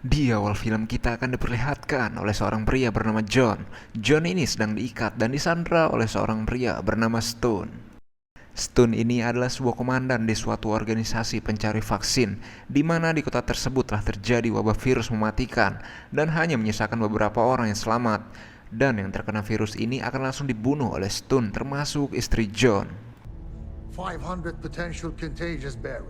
Di awal film kita akan diperlihatkan oleh seorang pria bernama John. John ini sedang diikat dan disandra oleh seorang pria bernama Stone. Stone ini adalah sebuah komandan di suatu organisasi pencari vaksin, di mana di kota tersebut telah terjadi wabah virus mematikan dan hanya menyisakan beberapa orang yang selamat. Dan yang terkena virus ini akan langsung dibunuh oleh Stone, termasuk istri John. 500 potential contagious bearers.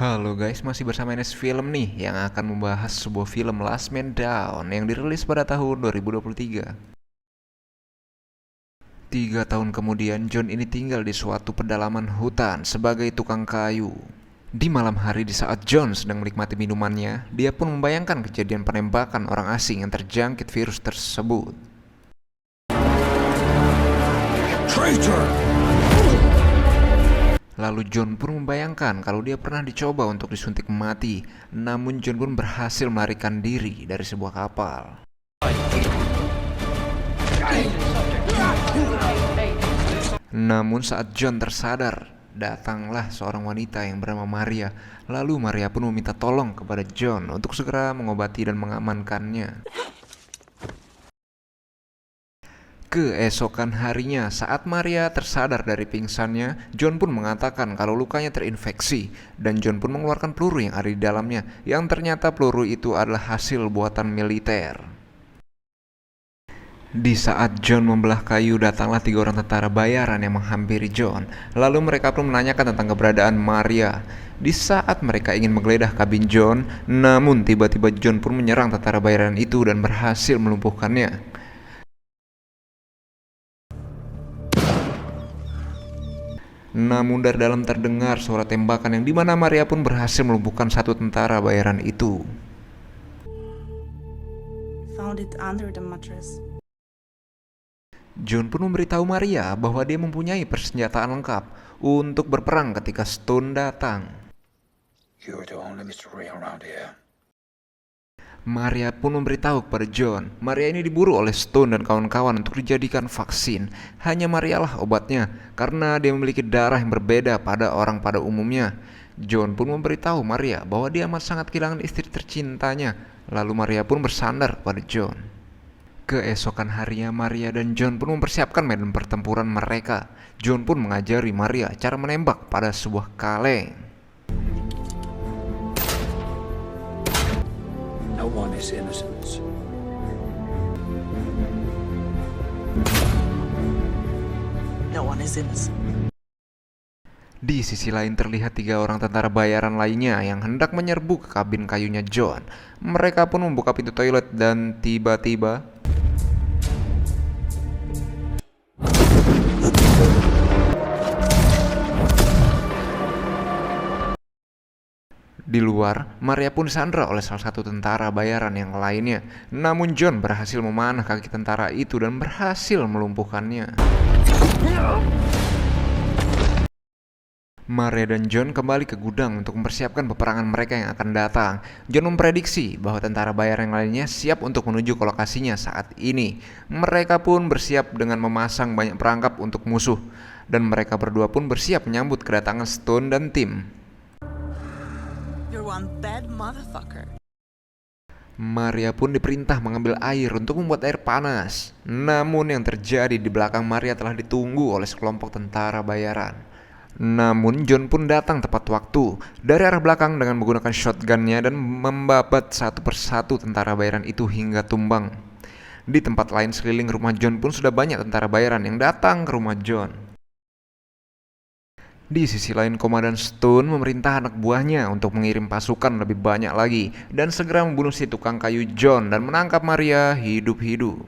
Halo guys, masih bersama NS Film nih yang akan membahas sebuah film Last Man Down yang dirilis pada tahun 2023. 3 tahun kemudian, John ini tinggal di suatu pedalaman hutan sebagai tukang kayu. Di malam hari di saat John sedang menikmati minumannya, dia pun membayangkan kejadian penembakan orang asing yang terjangkit virus tersebut. Traitor! Lalu John pun membayangkan kalau dia pernah dicoba untuk disuntik mati, namun John pun berhasil melarikan diri dari sebuah kapal. Namun saat John tersadar, datanglah seorang wanita yang bernama Maria. Lalu Maria pun meminta tolong kepada John untuk segera mengobati dan mengamankannya. Keesokan harinya, saat Maria tersadar dari pingsannya, John pun mengatakan kalau lukanya terinfeksi, dan John pun mengeluarkan peluru yang ada di dalamnya, yang ternyata peluru itu adalah hasil buatan militer. Di saat John membelah kayu, datanglah 3 orang tentara bayaran yang menghampiri John. Lalu mereka pun menanyakan tentang keberadaan Maria. Di saat mereka ingin menggeledah kabin John, namun tiba-tiba John pun menyerang tentara bayaran itu dan berhasil melumpuhkannya. Namun dari dalam terdengar suara tembakan yang dimana Maria pun berhasil melumpuhkan satu tentara bayaran itu. Found it under the mattress. John pun memberitahu Maria bahwa dia mempunyai persenjataan lengkap untuk berperang ketika Stone datang. You're the only mystery around here. Maria pun memberitahu kepada John, Maria ini diburu oleh Stone dan kawan-kawan untuk dijadikan vaksin. Hanya Maria lah obatnya, karena dia memiliki darah yang berbeda pada orang pada umumnya. John pun memberitahu Maria bahwa dia amat sangat kehilangan istri tercintanya. Lalu Maria pun bersandar pada John. Keesokan harinya, Maria dan John pun mempersiapkan medan pertempuran mereka. John pun mengajari Maria cara menembak pada sebuah kaleng. No one is innocent. No one is innocent. Di sisi lain terlihat 3 orang tentara bayaran lainnya yang hendak menyerbu ke kabin kayunya John. Mereka pun membuka pintu toilet dan tiba-tiba di luar, Maria pun disandra oleh salah satu tentara bayaran yang lainnya. Namun John berhasil memanah kaki tentara itu dan berhasil melumpuhkannya. Maria dan John kembali ke gudang untuk mempersiapkan peperangan mereka yang akan datang. John memprediksi bahwa tentara bayaran yang lainnya siap untuk menuju ke lokasinya saat ini. Mereka pun bersiap dengan memasang banyak perangkap untuk musuh. Dan mereka berdua pun bersiap menyambut kedatangan Stone dan tim. You're one bad motherfucker. Maria pun diperintah mengambil air untuk membuat air panas. Namun yang terjadi di belakang Maria telah ditunggu oleh sekelompok tentara bayaran. Namun John pun datang tepat waktu dari arah belakang dengan menggunakan shotgunnya dan membabat satu persatu tentara bayaran itu hingga tumbang. Di tempat lain sekeliling rumah John pun sudah banyak tentara bayaran yang datang ke rumah John. Di sisi lain, Komandan Stone memerintah anak buahnya untuk mengirim pasukan lebih banyak lagi dan segera membunuh si tukang kayu John dan menangkap Maria hidup-hidup.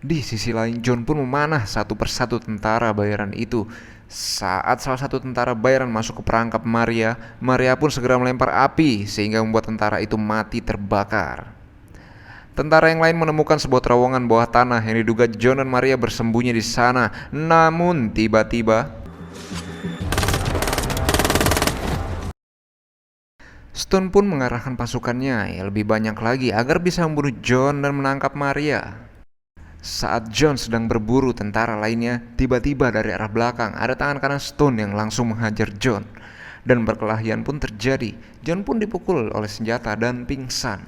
Di sisi lain, John pun memanah satu persatu tentara bayaran itu. Saat salah satu tentara bayaran masuk ke perangkap Maria, Maria pun segera melempar api sehingga membuat tentara itu mati terbakar. Tentara yang lain menemukan sebuah terowongan bawah tanah yang diduga John dan Maria bersembunyi di sana. Namun tiba-tiba Stone pun mengarahkan pasukannya yang lebih banyak lagi agar bisa membunuh John dan menangkap Maria. Saat John sedang berburu tentara lainnya, tiba-tiba dari arah belakang ada tangan kanan Stone yang langsung menghajar John. Dan perkelahian pun terjadi. John pun dipukul oleh senjata dan pingsan.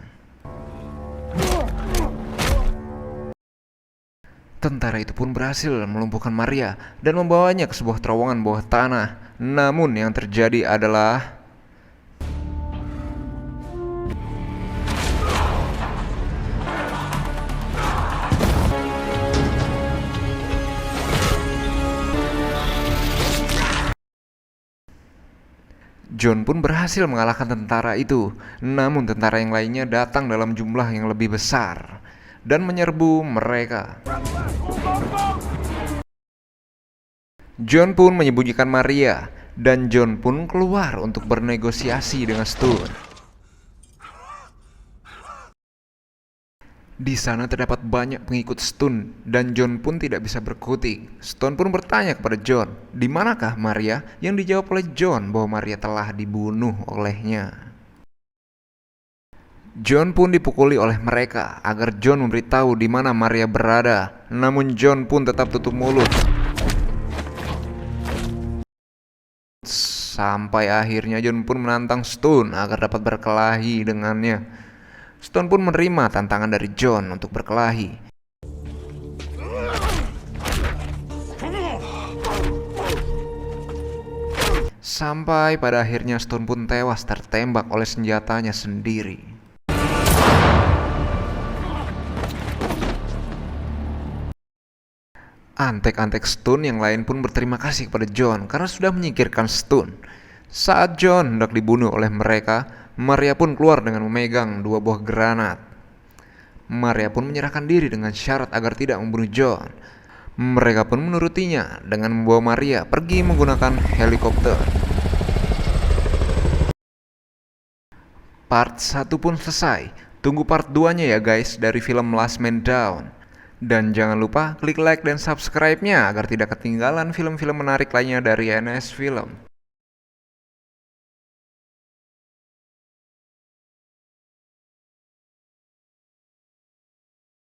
Tentara itu pun berhasil melumpuhkan Maria dan membawanya ke sebuah terowongan bawah tanah. Namun yang terjadi adalah John pun berhasil mengalahkan tentara itu. Namun tentara yang lainnya datang dalam jumlah yang lebih besar dan menyerbu mereka. John pun menyembunyikan Maria dan John pun keluar untuk bernegosiasi dengan Stone. Di sana terdapat banyak pengikut Stone dan John pun tidak bisa berkutik. Stone pun bertanya kepada John, "Di manakah Maria?" Yang dijawab oleh John bahwa Maria telah dibunuh olehnya. John pun dipukuli oleh mereka agar John memberitahu di mana Maria berada. Namun John pun tetap tutup mulut. Sampai akhirnya John pun menantang Stone agar dapat berkelahi dengannya. Stone pun menerima tantangan dari John untuk berkelahi. Sampai pada akhirnya Stone pun tewas tertembak oleh senjatanya sendiri. Antek-antek Stone yang lain pun berterima kasih kepada John karena sudah menyingkirkan Stone. Saat John hendak dibunuh oleh mereka, Maria pun keluar dengan memegang 2 buah granat. Maria pun menyerahkan diri dengan syarat agar tidak membunuh John. Mereka pun menurutinya dengan membawa Maria pergi menggunakan helikopter. Part 1 pun selesai. Tunggu part 2-nya ya guys dari film Last Man Down. Dan jangan lupa klik like dan subscribe-nya agar tidak ketinggalan film-film menarik lainnya dari NS Film.